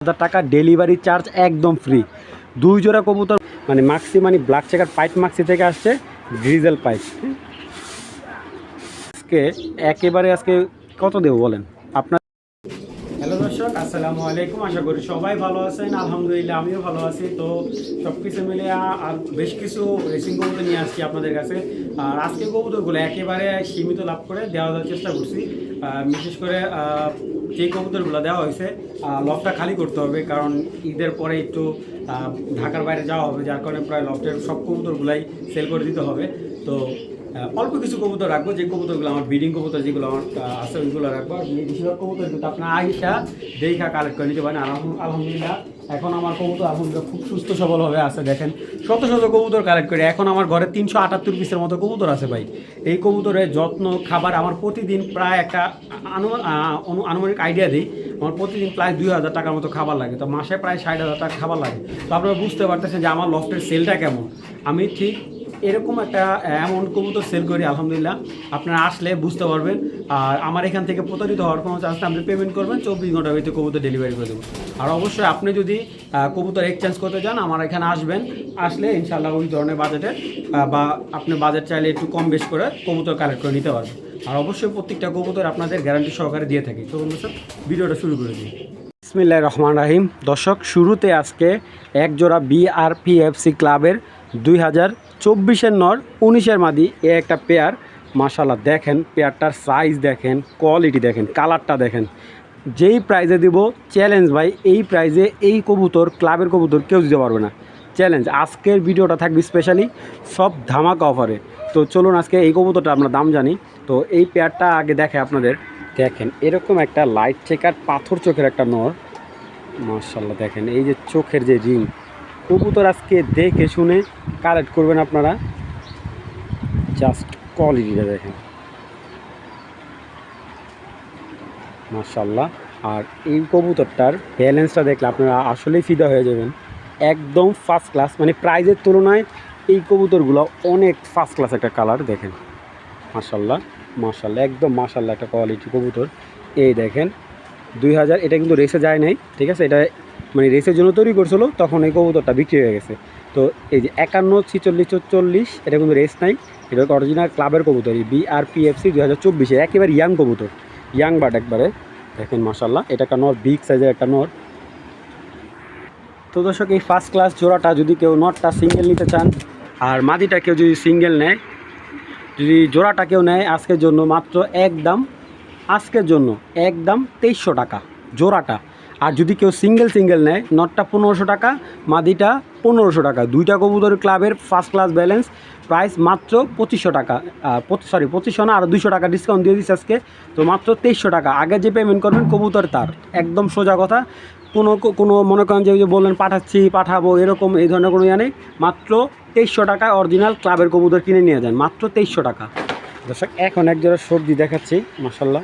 টাকা delivery charge একদম free. 2 জোড়া কবুতর মানে মাক্সি মানে ব্ল্যাক চেকার পাইট মাক্সি থেকে আসছে গ্রিজেল পাইট। আজকে একেবারে আজকে কত দেবো বলেন আপনার। হ্যালো দর্শক, আসসালামু আলাইকুম। আশা করি সবাই ভালো আছেন। আলহামদুলিল্লাহ আমিও ভালো আছি। তো সব কিছু মিলে আর বেশ কিছু রেসিং কবুতর নিয়ে আসছি আপনাদের কাছে। আর আজকে কবুতরগুলো একেবারে সীমিত লাভ করে দেওয়ার চেষ্টা করছি। বিশেষ করে যে কবুতরগুলো দেওয়া হয়েছে লফটা খালি করতে হবে, কারণ ঈদের পরে একটু ঢাকার বাইরে যাওয়া হবে, যার কারণে প্রায় লফটের সব কবুতরগুলাই সেল করে দিতে হবে। তো অল্প কিছু কবুতর রাখবো, যে কবুতরগুলো আমার ব্রিডিং কবুতর যেগুলো আমার আছে ওইগুলো রাখবো। আর বেশিরভাগ কবুতর কিন্তু আপনার আইসা দেখা কালেক্ট করে নিতে পারেন। আলহামদুলিল্লাহ এখন আমার কবুতর আলহামদুলিল্লাহ খুব সুস্থ সবলভাবে আছে। দেখেন শত শত কবুতর কালেক্ট করে এখন আমার ঘরে 378 পিসের মতো কবুতর আছে ভাই। এই কবুতরের যত্ন খাবার আমার প্রতিদিন প্রায় একটা আনুমানিক আইডিয়া দিই, আমার প্রতিদিন প্রায় 2000 টাকার মতো খাবার লাগে। তো মাসে প্রায় 60,000 টাকা খাবার লাগে। তো আপনারা বুঝতে পারতেছেন যে আমার লফটের সেলটা কেমন। আমি ঠিক এরকম একটা অ্যামাউন্ট কবুতর সেল করি আলহামদুলিল্লাহ। আপনারা আসলে বুঝতে পারবেন। আর আমার এখান থেকে প্রতারিত হওয়ার কোনো চান্স না, আপনি পেমেন্ট করবেন, 24 ঘন্টার ভিতরে কবুতর ডেলিভারি করে দেবো। আর অবশ্যই আপনি যদি কবুতর এক্সচেঞ্জ করতে চান আমার এখানে আসবেন, আসলে ইনশাল্লাহ ওই ধরনের বাজেটে বা আপনি বাজেট চাইলে একটু কম বেশ করে কবুতর কালেক্ট করে নিতে পারবেন। আর অবশ্যই প্রত্যেকটা কবুতর আপনাদের গ্যারান্টি সহকারে দিয়ে থাকি। তো দর্শক ভিডিওটা শুরু করে দিই। বিসমিল্লাহির রহমানির রহিম। দর্শক শুরুতে আজকে এক জোড়া বিআরপিএফসি ক্লাবের 2024-এর নর 19-এর মাদি এ একটা পেয়ার। মাশাআল্লাহ দেখেন পেয়ারটার সাইজ দেখেন, কোয়ালিটি দেখেন, কালারটা দেখেন। যেই প্রাইজে দিব চ্যালেঞ্জ ভাই, এই প্রাইজে এই কবুতর ক্লাবের কবুতর কেউ দিতে পারবে না, চ্যালেঞ্জ। আজকের ভিডিওটা থাকবে স্পেশালি সব ধামাকা অফারে। তো চলুন আজকে এই কবুতরটা আমরা দাম জানি। তো এই পেয়ারটা আগে দেখে আপনাদের। দেখেন এরকম একটা লাইট চেকার পাথর চোখের একটা নর, মাশাআল্লাহ দেখেন এই যে চোখের যে রিং। কবুতর আজকে দেখে শুনে কালেক্ট করবেন আপনারা, জাস্ট কোয়ালিটিটা দেখেন মাশাআল্লাহ। আর এই কবুতরটার ব্যালেন্সটা দেখলে আপনারা আসলেই ফিদা হয়ে যাবেন। একদম ফার্স্ট ক্লাস, মানে প্রাইজের তুলনায় এই কবুতরগুলো অনেক ফার্স্ট ক্লাস একটা কালার দেখেন মাশাআল্লাহ মাশাআল্লাহ, একদম মাশাআল্লাহ একটা কোয়ালিটি কবুতর। এই দেখেন 2000, এটা কিন্তু রেসে যায় নাই, ঠিক আছে, এটা মানে রেসের জন্য তৈরি করছিল, তখন এই কবুতরটা বিক্রি হয়ে গেছে। তো এই যে 51, 46, 44 এটা কিন্তু রেস নাই, এটা অরিজিনাল ক্লাবের কবুতর। এই বিআরপিএফসি 2024 একেবারে ইয়াং কবুতর, ইয়াং বাট একবারে দেখেন মাশাআল্লাহ। এটা একটা নর, বিগ সাইজের একটা নর। তো দর্শক এই ফার্স্ট ক্লাস জোড়াটা যদি কেউ নটটা সিঙ্গেল নিতে চান আর মাদিটা কেউ যদি সিঙ্গেল নেয়, যদি জোড়াটা কেউ নেয় আজকের জন্য মাত্র একদম, আজকের জন্য একদম 2300 টাকা জোড়াটা। আর যদি কেউ সিঙ্গেল নেয় নটটা 1500 টাকা, মাদিটা 1500 টাকা। দুইটা কবুতর ক্লাবের ফার্স্ট ক্লাস ব্যালেন্স প্রাইস মাত্র 2500 টাকা। 2500 না, আর 200 টাকা ডিসকাউন্ট দিয়ে দিচ্ছে আজকে। তো মাত্র 2300 টাকা। আগে যে পেমেন্ট করবেন কবুতর তার, একদম সোজা কথা। কোনো মনে করেন যে বললেন পাঠাবো এরকম এই ধরনের কোনো ইয়ে নেই। মাত্র 2300 টাকায় অরিজিনাল ক্লাবের কবুতর কিনে নিয়ে যান, মাত্র 2300 টাকা। দর্শক এখন এক জোড়া সবজি দেখাচ্ছি মাশাআল্লাহ,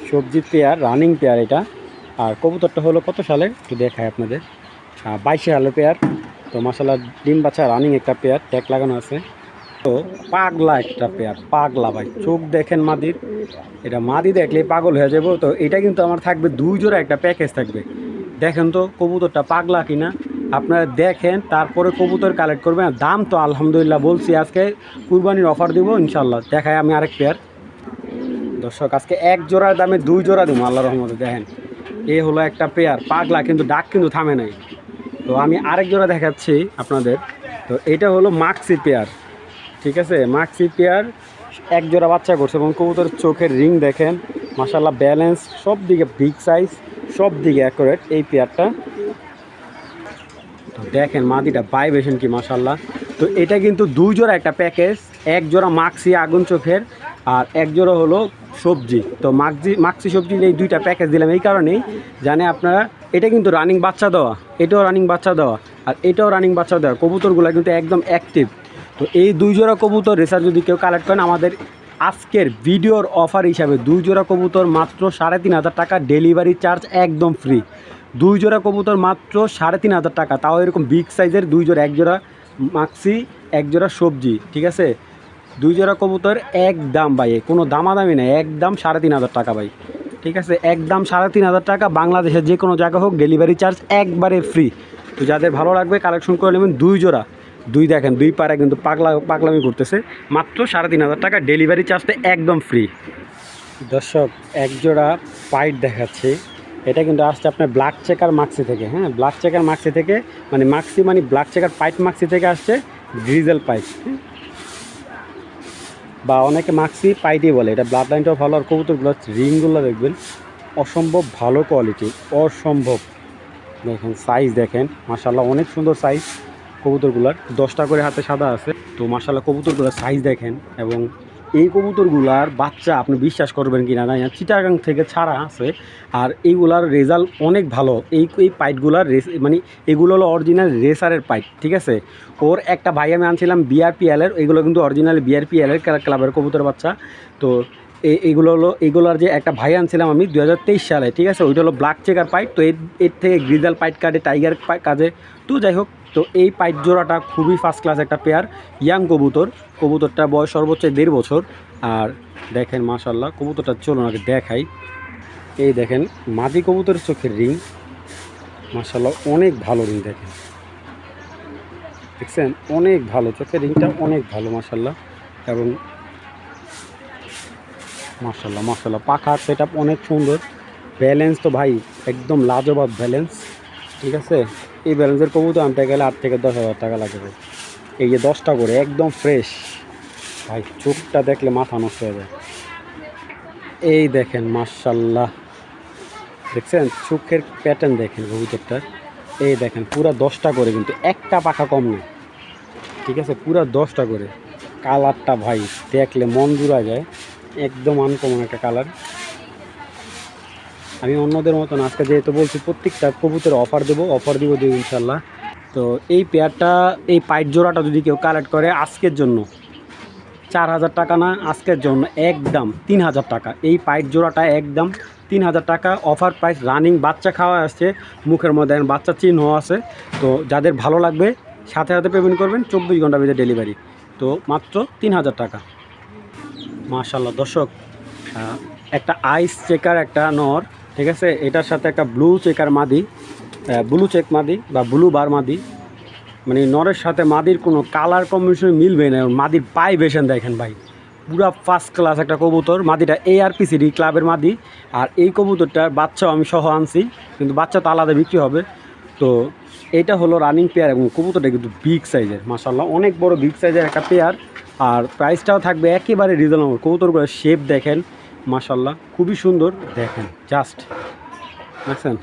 সবজি পেয়ার, রানিং পেয়ার এটা। আর কবুতরটা হলো কত সালে একটু দেখায় আপনাদের, 22 সালের পেয়ার। তো মাশাআল্লাহ ডিম বাচ্চা রানিং একটা পেয়ার, ট্যাগ লাগানো আছে। তো পাগলা একটা পেয়ার, পাগলা ভাই, চোখ দেখেন মাদির, এটা মাদি দেখলেই পাগল হয়ে যাবো। তো এটা কিন্তু আমার থাকবে 2 জোড়া একটা প্যাকেজ থাকবে। দেখেন তো কবুতরটা পাগলা কিনা, আপনারা দেখেন তারপরে কবুতর কালেক্ট করবেন। দাম তো আলহামদুলিল্লাহ বলছি, আজকে কুরবানির অফার দিব ইনশাল্লাহ। দেখায় আমি আরেক পেয়ার। দর্শক আজকে এক জোড়ার দামে 2 জোড়া দেবো আল্লাহ রহমতে। দেখেন এ হলো একটা পেয়ার পাগলা, কিন্তু ডাক কিন্তু থামে নাই। তো আমি আরেক জোড়া দেখাচ্ছি আপনাদের। তো এটা হলো মাক্সি পেয়ার, ঠিক আছে, মাক্সি পেয়ার এক জোড়া বাচ্চা করছে। এবং কবুতর চোখের রিং দেখেন মাশাআল্লাহ, ব্যালেন্স সব দিকে বিগ সাইজ, সব দিকে অ্যাকুরেট এই পেয়ারটা। তো দেখেন মাদিটা ভাইব্রেশন কি মাশাআল্লাহ। তো এটা কিন্তু 2 জোড়া একটা প্যাকেজ, এক জোড়া মাক্সি আগুন চোখের আর এক জোড়া হলো সবজি। তো মাক্সি সবজি এই 2টা প্যাকেজ দিলাম এই কারণেই জানে আপনারা, এটা কিন্তু রানিং বাচ্চা দেওয়া, এটাও রানিং বাচ্চা দেওয়া আর এটাও রানিং বাচ্চা দেওয়া। কবুতরগুলো কিন্তু একদম অ্যাক্টিভ। তো এই 2 জোড়া কবুতর রেসার যদি কেউ কালেক্ট করেন আমাদের আজকের ভিডিওর অফার হিসাবে 2 জোড়া কবুতর মাত্র 3500 টাকা, ডেলিভারি চার্জ একদম ফ্রি। 2 জোড়া কবুতর মাত্র 3500 টাকা, তাও এরকম বিগ সাইজের 2 জোড়া, এক জোড়া মাক্সি এক জোড়া সবজি, ঠিক আছে। 2 জোড়া কবুতর একদম ভাই, কোনো দামাদামি নেই, একদম 3500 টাকা ভাই। ঠিক আছে, একদম 3,500 টাকা, বাংলাদেশের যে কোনো জায়গা হোক, ডেলিভারি চার্জ একবারে ফ্রি। তো যাদের ভালো লাগবে কালেকশন করে নেবেন 2 জোড়া। দেখেন 2 পাড়া কিন্তু পাগলামি করতেছে, মাত্র 3,500 টাকা, ডেলিভারি চার্জটা একদম ফ্রি। দর্শক, এক জোড়া পাইট দেখাচ্ছি। এটা কিন্তু আসছে আপনার ব্ল্যাক চেকার মাক্সি থেকে। হ্যাঁ, ব্ল্যাক চেকার মাক্সি থেকে, মানে মাক্সি মানে ব্ল্যাক চেকার পাইট মাক্সি থেকে আসছে গ্রিজেল পাইট, বা অনেকে মাক্সি পাইটই বলে। এটা ব্লাড লাইনটাও ভালো, আর কবুতরগুলো রিংগুলো দেখবেন অসম্ভব ভালো কোয়ালিটি, অসম্ভব। দেখেন সাইজ দেখেন, মাশাআল্লাহ অনেক সুন্দর সাইজ কবুতরগুলার। 10টা করে হাতে সাদা আছে। তো মাশাআল্লাহ কবুতরগুলোর সাইজ দেখেন, এবং এই কবুতরগুলার বাচ্চা আপনি বিশ্বাস করবেন কি না জানি না, চিটাগাং থেকে ছাড়া আছে। আর এইগুলার রেজাল্ট অনেক ভালো। এই পাইটগুলার মানে এগুলো হলো অরিজিনাল রেসারের পাইট, ঠিক আছে। ওর একটা ভাই আমি আনছিলাম বিআরপিএলের, এগুলো কিন্তু অরিজিনাল বিআরপিএলের ক্লাবের কবুতর বাচ্চা। তো এইগুলোর যে একটা ভাই আনছিলাম আমি 2023 সালে, ঠিক আছে। ওইটা হলো ব্ল্যাক চেকার পাইট। তো এর থেকে গ্রিজাল পাইট কাটে, টাইগার কাজে। তো যাই হোক, তো এই পাইট জোড়াটা খুবই ফার্স্ট ক্লাস একটা পেয়ার, ইয়াং কবুতরটা বয়স সর্বোচ্চ 1.5 বছর। আর দেখেন মাশাআল্লাহ কবুতরটা, চলুন আগে দেখাই। এই দেখেন মাদি কবুতরের চোখের রিং, মাশাআল্লাহ অনেক ভালো রিং। দেখছেন অনেক ভালো, চোখের রিংটা অনেক ভালো মাশাআল্লাহ। এবং মাশাআল্লাহ পাখার সেটআপ অনেক সুন্দর। ব্যালেন্স তো ভাই একদম লাজবাব ব্যালেন্স, ঠিক আছে। এই ব্যালেন্সের কবুতর আনতে গেলে 8 থেকে 10,000 টাকা লাগে ভাই। এই যে 10টা করে একদম ফ্রেশ ভাই, চোখটা দেখলে মাথা নষ্ট হয়ে যায়। এই দেখেন মাশাআল্লাহ, দেখছেন চোখের প্যাটার্ন দেখেন কবুতরটার। এই দেখেন পুরা 10টা করে, কিন্তু একটা পাখা কম নেই, ঠিক আছে। পুরা 10টা করে। কালারটা ভাই দেখলে মন জুড়া যায়, একদম আনকমন একটা কালার। আমি অন্যদের মতন আজকে যেহেতু বলছি প্রত্যেকটা কবুতরের অফার দিব ইনশাল্লাহ। তো এই পেয়ারটা, এই পাইট জোড়াটা যদি কেউ কালেক্ট করে আজকের জন্য 4,000 টাকা না, আজকের জন্য একদম 3,000 টাকা। এই পাইট জোড়াটা একদম 3,000 টাকা অফার প্রাইস। রানিং বাচ্চা খাওয়া আসছে, মুখের মধ্যে বাচ্চা চিহ্ন আছে। তো যাদের ভালো লাগবে সাথে সাথে পেমেন্ট করবেন, 24 ঘন্টার ভিতরে ডেলিভারি। তো মাত্র 3,000 টাকা। মাশাআল্লাহ দর্শক, একটা আইস চেকার একটা নর, ঠিক আছে। এটার সাথে একটা ব্লু চেকার মাদি, ব্লু চেক মাদি বা ব্লু বার মাদি, মানে নরের সাথে মাদির কোনো কালার কম্বিনেশন মিলবে না। মাদির পায়ে বেশন দেখেন ভাই, পুরা ফার্স্ট ক্লাস একটা কবুতর। মাদিটা ARPCD ক্লাবের মাদি। আর এই কবুতরটার বাচ্চাও আমি সহ আনছি, কিন্তু বাচ্চা তো আলাদা বিক্রি হবে। তো এটা হলো রানিং পেয়ার, এবং কবুতরটা কিন্তু বিগ সাইজের, মাশাআল্লাহ অনেক বড় বিগ সাইজের একটা পেয়ার। আর প্রাইসটাও থাকবে একেবারে রিজনেবল। কবুতরগুলোর শেপ দেখেন মাশাআল্লাহ খুবই সুন্দর, দেখেন জাস্ট দেখছেন।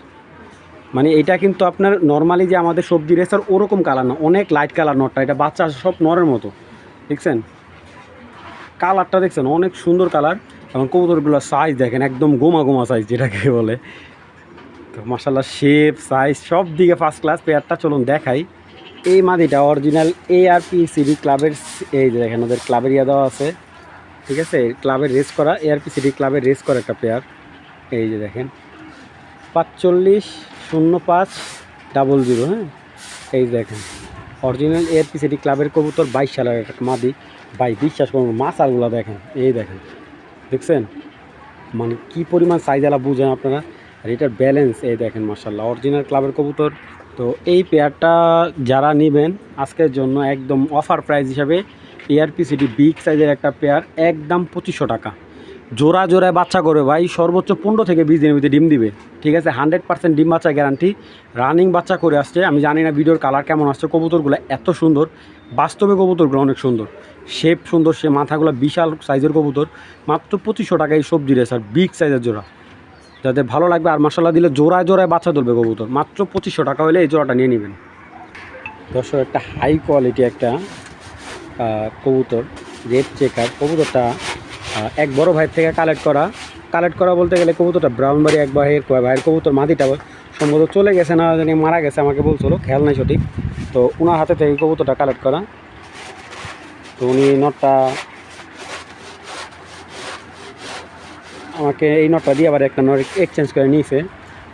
মানে এটা কিন্তু আপনার নর্মালি যে আমাদের সবজি রেসার ওরকম কালার না, অনেক লাইট কালার নটটা। এটা বাচ্চা সব নরের মতো, দেখছেন কালারটা দেখছেন অনেক সুন্দর কালার। এবং কবুতরগুলোর সাইজ দেখেন একদম গোমা সাইজ যেটাকে বলে। তো মাশাআল্লাহ শেপ সাইজ সব দিকে ফার্স্ট ক্লাস পেয়ারটা। চলুন দেখাই। এই মাদিটা অরিজিনাল ARPCD ক্লাবের, এই যে দেখেন ওদের ক্লাবের ইয়া দেওয়া আছে, ঠিক আছে। ক্লাবের রেস করা, ARPCD ক্লাবের রেস করা একটা পেয়ার। এই যে দেখেন 450500, হ্যাঁ এই দেখেন অরিজিনাল ARPCD ক্লাবের কবুতর, 22 সালের একটা মাদি ভাই। বিশ্বাস করুন মাছালগুলো দেখেন, এই দেখেন দেখছেন, মানে কি পরিমাণ সাইজ আলা বুঝেন আপনারা। আর এটার ব্যালেন্স এই দেখেন মাশাআল্লাহ অরিজিনাল ক্লাবের কবুতর। তো এই পেয়ারটা যারা নেবেন আজকের জন্য একদম অফার প্রাইস হিসাবে, ARPCD বিগ সাইজের একটা পেয়ার, একদম 2500 টাকা। জোড়ায় বাচ্চা করবে ভাই, সর্বোচ্চ 15 থেকে 20 দিনের ভিতরে ডিম দিবে, ঠিক আছে। 100% ডিম বাচ্চা গ্যারান্টি, রানিং বাচ্চা করে আসছে। আমি জানি না ভিডিওর কালার কেমন আসছে, কবুতরগুলো এত সুন্দর, বাস্তবে কবুতরগুলো অনেক সুন্দর, শেপ সুন্দর, সে মাথাগুলো বিশাল সাইজের কবুতর। মাত্র 2500 টাকা এই সবজি রেসার বিগ সাইজের জোড়া। যাদের ভালো লাগবে, আর মশলা দিলে জোড়ায় বাচ্চা ধরবে কবুতর, মাত্র 2500 টাকা হলে এই জোড়াটা নিয়ে নেবেন। দর্শক, একটা হাই কোয়ালিটি একটা কবুতর, রেড চেকার কবুতরটা এক বড় ভাইয়ের থেকে কালেক্ট করা বলতে গেলে কবুতরটা ব্রাউনবাড়ি এক ভাইয়ের কবুতর। মাদিটা সম্ভবত চলে গেছে না জানি, মারা গেছে আমাকে বলছিল, খেয়াল নাই সঠিক। তো ওনার হাতে থেকে কবুতরটা কালেক্ট করা। তো উনি নটটা আমাকে এই নটটা দিয়ে আবার একটা নট এক্সচেঞ্জ করে নিয়েছে।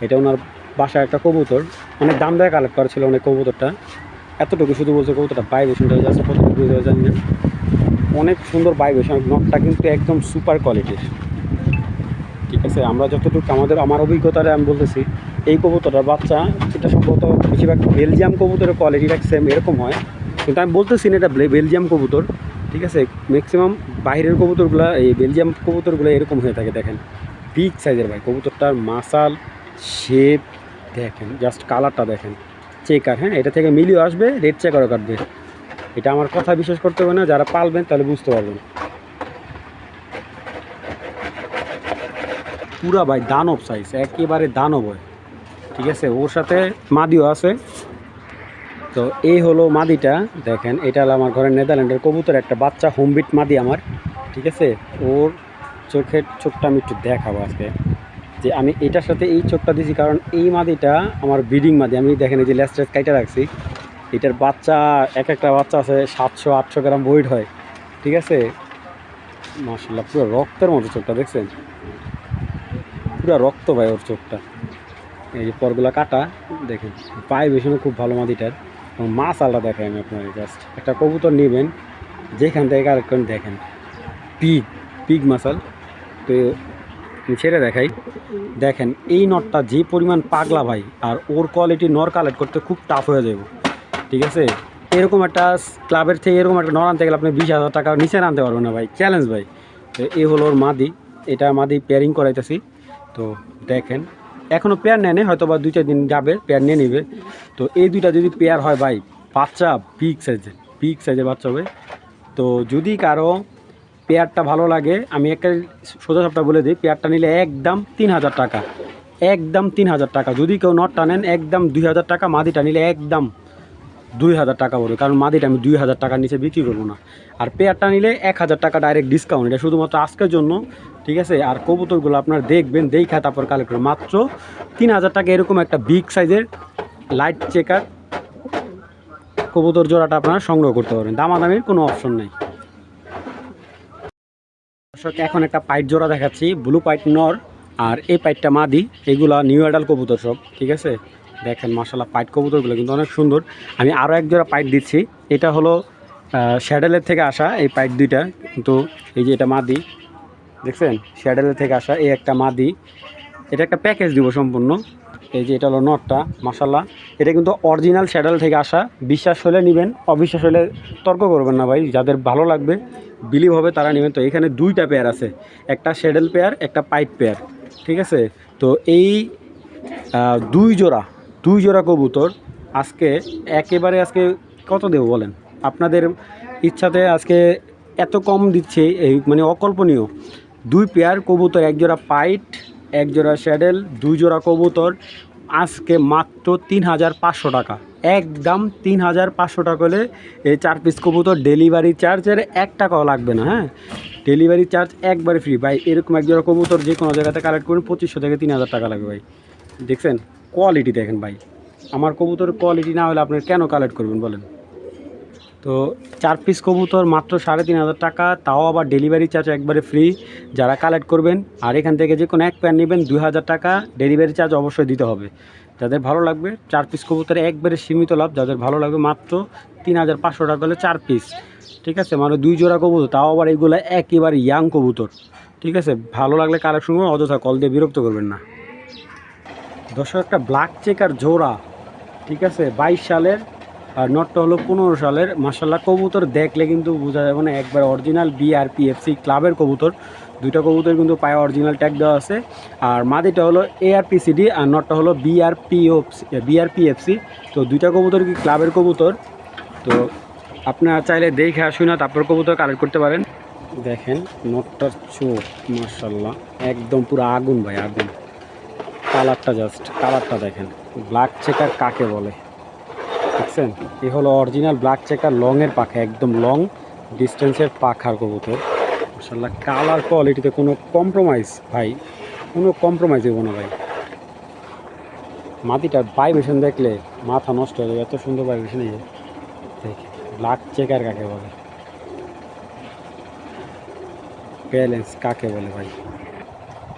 এটা ওনার বাসায় একটা কবুতর, অনেক দাম দেয় কালেক্ট করা ছিল অনেক কবুতরটা। এতটুকু শুধু বলছে কবুতরটা ভাইব্রেশনটা যাচ্ছে, কতটুকু বুঝতে জানি না, অনেক সুন্দর ভাইব্রেশন। নটটা কিন্তু একদম সুপার কোয়ালিটির। ঠিক আছে, আমরা যতটুকু আমার অভিজ্ঞতারে আমি বলতেছি, এই কবুতরটার বাচ্চা এটা সম্ভবত বেশিরভাগ বেলজিয়াম কবুতরের কোয়ালিটিটা সেম এরকম হয়, কিন্তু আমি বলতেছি না এটা বেলজিয়াম কবুতর। ঠিক আছে, ম্যাক্সিমাম বাইরের কবুতরগুলো, এই বেলজিয়াম কবুতরগুলো এরকম হয়ে থাকে। দেখেন বিগ সাইজের ভাই কবুতরটার মাসাল শেপ দেখেন, জাস্ট কালারটা দেখেন, চেকার। হ্যাঁ, এটা থেকে মিলিয়ে আসবে, রেড চেকারও কাটবে। এটা আমার কথা বিশ্বাস করতে হবে না, যারা পালবেন তাহলে বুঝতে পারবেন। পুরা ভাই দানব সাইজ, একেবারে দানব হয়। ঠিক আছে, ওর সাথে মাদিও আছে। তো এই হলো মাদিটা, দেখেন এটা হলো আমার ঘরের নেদারল্যান্ডের কবুতর, একটা বাচ্চা হোমবিট মাদি আমার। ঠিক আছে, ওর চোখটা আমি একটু দেখাবো আজকে, যে আমি এটার সাথে এই চোখটা দিয়েছি কারণ এই মাদিটা আমার ব্রিডিং মাদি। আমি দেখেন এই যে লেস্টেস কাইটা রাখছি, এটার বাচ্চা একটা বাচ্চা আছে 700-800 গ্রাম ওয়েট হয়। ঠিক আছে, মাশাআল্লাহ পুরো রক্তের মতো চোখটা, দেখছেন পুরো রক্ত ভাই ওর চোখটা। এই যে পরগুলা কাটা, দেখেন পায়ে বেশি খুব ভালো মাদিটার। এবং মাছ আলাদা দেখায় আমি আপনাকে, জাস্ট একটা কবুতর নেবেন যেখান থেকে কালেক্ট করেন, দেখেন পিগ পিগ মাসাল। তো আমি ছেড়ে দেখাই, দেখেন এই নটটা যে পরিমাণ পাগলা ভাই, আর ওর কোয়ালিটি নর কালেক্ট করতে খুব টাফ হয়ে যাবে। ঠিক আছে, এরকম একটা ক্লাবের থেকে এরকম একটা নর আনতে গেলে আপনি 20,000 টাকার নিচে আনতে পারবেন না ভাই, চ্যালেঞ্জ ভাই। তো এই হলো ওর মাদি, এটা মাদি পেয়ারিং করাইতেছি। তো দেখেন এখনও পেয়ার নেয়, হয়তো বা 2-4 দিন যাবে পেয়ার নিয়ে নিবে। তো এই দুইটা যদি পেয়ার হয় ভাই, বাচ্চা বিগ সাইজের বাচ্চা হবে। তো যদি কারো পেয়ারটা ভালো লাগে, আমি একটা সোজা সপ্তাহ বলে দিই, পেয়ারটা নিলে একদম 3,000 টাকা, একদম 3,000 টাকা। যদি কেউ নটটা নেন একদম 2,000 টাকা, মাদিটা নিলে একদম 2,000 টাকা পড়বে, কারণ মাদিটা আমি 2,000 টাকার নিচে বিক্রি করবো না। আর পেয়ারটা নিলে 1,000 টাকা ডাইরেক্ট ডিসকাউন্ট, এটা শুধুমাত্র আজকের জন্য। ঠিক আছে, আর কবুতরগুলো আপনার দেখবেন, দেখা তারপর কালেক্ট করবেন। মাত্র 3,000 টাকা এরকম একটা বিগ সাইজের লাইট চেকার কবুতর জোড়াটা আপনারা সংগ্রহ করতে পারবেন, দামাদামির কোনো অপশন নেই। এখন একটা পাইট জোড়া দেখাচ্ছি, ব্লু পাইট নর আর এই পাইটটা মাদি, এগুলা নিউ অ্যাডাল কবুতর সব। ঠিক আছে, দেখেন মাশাআল্লাহ পাইট কবুতরগুলো কিন্তু অনেক সুন্দর। আমি আরও এক জোড়া পাইট দিচ্ছি, এটা হলো শ্যাডেলের থেকে আসা এই পাইট দুইটা, কিন্তু এই যে এটা মাদি, দেখছেন শ্যাডেলের থেকে আসা এই একটা মাদি। এটা একটা প্যাকেজ দিব সম্পূর্ণ। এই যে এটা হলো নটটা, মাশাআল্লাহ এটা কিন্তু অরিজিনাল শ্যাডেল থেকে আসা। বিশ্বাস হলে নেবেন, অবিশ্বাস হলে তর্ক করবেন না ভাই, যাদের ভালো লাগবে বিলিভ হবে তারা নেবেন। তো এখানে দুইটা পেয়ার আছে, একটা শ্যাডেল পেয়ার, একটা পাইট পেয়ার। ঠিক আছে, তো এই দুই জোড়া কবুতর আজকে আজকে কত দেবো বলেন, আপনাদের ইচ্ছাতে আজকে এত কম দিচ্ছে, এই মানে অকল্পনীয়। দুই পেয়ার কবুতর, এক জোড়া পাইট, এক জোড়া শ্যাডেল, দুই জোড়া কবুতর আজকে মাত্র 3,500 টাকা, একদম 3,500 টাকা হলে এই 4 পিস কবুতর। ডেলিভারি চার্জের 1 টাকাও লাগবে না। হ্যাঁ, ডেলিভারি চার্জ একবারে ফ্রি ভাই। এরকম এক জোড়া কবুতর যে কোনো জায়গাতে কালেক্ট করুন 2,500 থেকে 3,000 টাকা লাগবে ভাই। দেখছেন কোয়ালিটি, দেখেন ভাই, আমার কবুতরের কোয়ালিটি না হলে আপনি কেন কালেক্ট করবেন বলেন। তো 4 পিস কবুতর মাত্র 3,500 টাকা, তাও আবার ডেলিভারি চার্জ একবারে ফ্রি যারা কালেক্ট করবেন। আর এখান থেকে যে কোনো এক প্যান নেবেন 2,000 টাকা, ডেলিভারি চার্জ অবশ্যই দিতে হবে। যাদের ভালো লাগবে 4 পিস কবুতরে একবারে সীমিত লাভ, যাদের ভালো লাগবে মাত্র 3,500 টাকা হলে 4 পিস। ঠিক আছে, মানে 2 জোড়া কবুতর, তাও আবার এইগুলো একেবারে ইয়াং কবুতর। ঠিক আছে, ভালো লাগলে কালেকশন করুন, অযথা কল দিয়ে বিরক্ত করবেন না। দর্শক একটা ব্ল্যাক চেকার জোড়া, ঠিক আছে 22 সালের, আর নটটা হলো 15 সালের। মাশাআল্লাহ কবুতর দেখলে কিন্তু বোঝা যাবে না, একবার অরিজিনাল বিআরপিএফসি ক্লাবের কবুতর। দুইটা কবুতর কিন্তু পায়ে অরিজিনাল ট্যাগ দেওয়া আছে। আর মাদিটা হলো ARPCD আর নটটা হলো বিআরপিএফসি। তো দুইটা কবুতর কি ক্লাবের কবুতর। তো আপনারা চাইলে দেখে আসুন না, তারপর কবুতর কালেক্ট করতে পারেন। দেখেন নটটার চোখ মাশাআল্লাহ একদম পুরো আগুন ভাই, আগুন। কালারটা দেখেন, ব্ল্যাক চেকার কাকে বলে দেখছেন। এই হলো অরিজিনাল ব্ল্যাক চেকার, লংয়ের পাখা, একদম লং ডিস্টেন্সের পাখার কবুতর। মাশাআল্লাহ কালার কোয়ালিটিতে কোনো কম্প্রোমাইজ ভাই, কোনো কম্প্রোমাইজ দেবো না ভাই। মাটিটার ভাইব্রেশন দেখলে মাথা নষ্ট হয়ে যাবে, এত সুন্দর ভাইব্রেশন। এই দেখে ব্ল্যাক চেকার কাকে বলে, ব্যালেন্স কাকে বলে ভাই।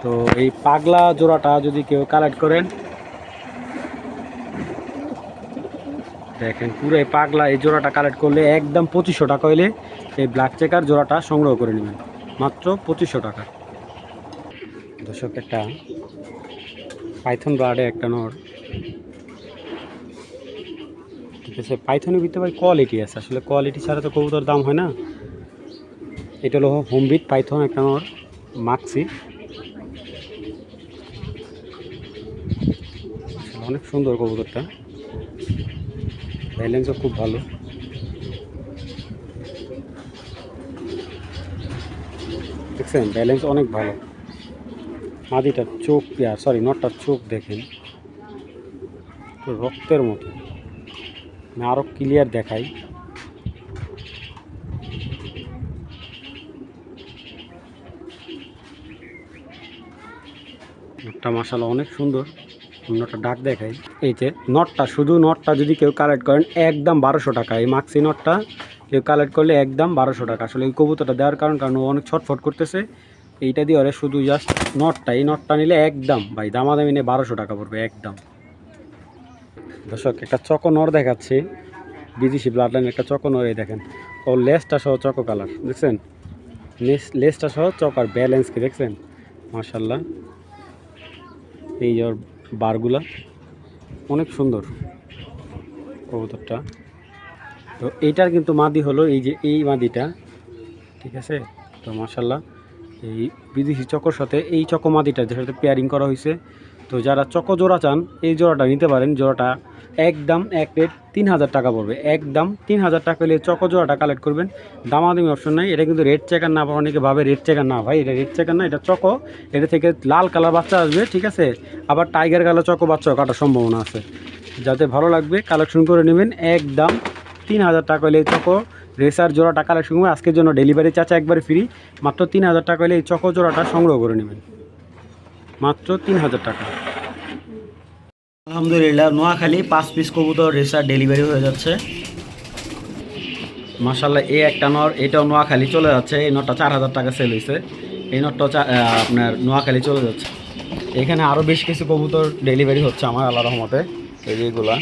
তো এই পাগলা জোড়াটা যদি কেউ কালেক্ট করেন, দেখেন পুরো এই পাগলা এই জোড়াটা কালেক্ট করলে একদম 2,500 টাকা হইলে এই ব্ল্যাক চেকার জোড়াটা সংগ্রহ করে নেবেন, মাত্র 2,500 টাকা। দর্শক একটা পাইথন ব্লাডে একটা নর, ঠিক আছে। পাইথনের ভিতরে ভাই কোয়ালিটি আছে, আসলে কোয়ালিটি ছাড়া তো কবুতর দাম হয় না। এটা হলো হোমবিট পাইথন একটা নর মাক্সি, অনেক সুন্দর কবুতরটা, ব্যালেন্সও খুব ভালো। দেখছেন ব্যালেন্স অনেক ভালো। মাদিটার চোখ সরি নটটার চোখ দেখেন রক্তের মতো, আমি আরও ক্লিয়ার দেখাই। নটটা মাশাআল্লাহ অনেক সুন্দর। নটটা ডাক দেখাই, এই যে নটটা, শুধু নটটা যদি কেউ কালেক্ট করেন একদম 1200 টাকা। এই মাক্সি নটটা কেউ কালেক্ট করলে একদম 1200 টাকা। আসলে এই কবুতরটা দেওয়ার কারণ ও অনেক ছটফট করতেছে, এইটা দিয়ে ওরা শুধু জাস্ট নটটা, এই নটটা নিলে একদম ভাই দামাদামি নিয়ে 1200 টাকা পড়বে একদম। দর্শক একটা চকো নর দেখাচ্ছে, বিদেশি ব্লাড লাইন একটা চকো নর, এই দেখেন ওর লেজটা সহ চকো কালার, দেখছেন লেজটা সহ চকার ব্যালেন্সকে দেখছেন মাশাআল্লাহ। এই ওর বারগুলা অনেক সুন্দর কবুতরটা। তো এইটার কিন্তু মাদি হলো এই যে এই মাদিটা, ঠিক আছে। তো মাশাআল্লাহ এই বিদেশি চকোর সাথে এই চকো মাদিটা যেটার সাথে পেয়ারিং করা হয়েছে। তো যারা চকো জোড়া চান এই জোড়াটা নিতে পারেন। জোড়াটা একদম এক রেট 3000 টাকা পড়বে, একদম 3000 টাকা হলে চকো জোড়াটা কালেক্ট করবেন। দামাদামি অপশন নাই। এটা কিন্তু রেড চেকার না, অনেকে ভাবে রেড চেকার না, ভাই এটা রেড চেকার না, এটা চকো। এটা থেকে লাল কালার বাচ্চা আসবে, ঠিক আছে। আবার টাইগার কালার চকো বাচ্চাও কাটার সম্ভাবনা আছে। যাতে ভালো লাগবে কালেকশন করে নেবেন। একদম 3000 টাকা হলে চকো রেসার জোড়াটা কালেকশন করে আজকের জন্য ডেলিভারি চার্জ একবারে ফ্রি। মাত্র 3000 টাকা হলে এই চকো জোড়াটা সংগ্রহ করে নেবেন, মাত্র 3000 টাকা। আলহামদুলিল্লাহ নোয়াখালী 5 পিস কবুতর রেসার ডেলিভারি হয়ে যাচ্ছে মাশাআল্লাহ। এই একটা নর, এটাও নোয়াখালী চলে যাচ্ছে। এই নটটা 4000 টাকা সেল হয়েছে। এই নটটা আপনার নোয়াখালী চলে যাচ্ছে। এখানে আরও বেশ কিছু কবুতর ডেলিভারি হচ্ছে আমার আল্লাহর রহমতে। এইগুলা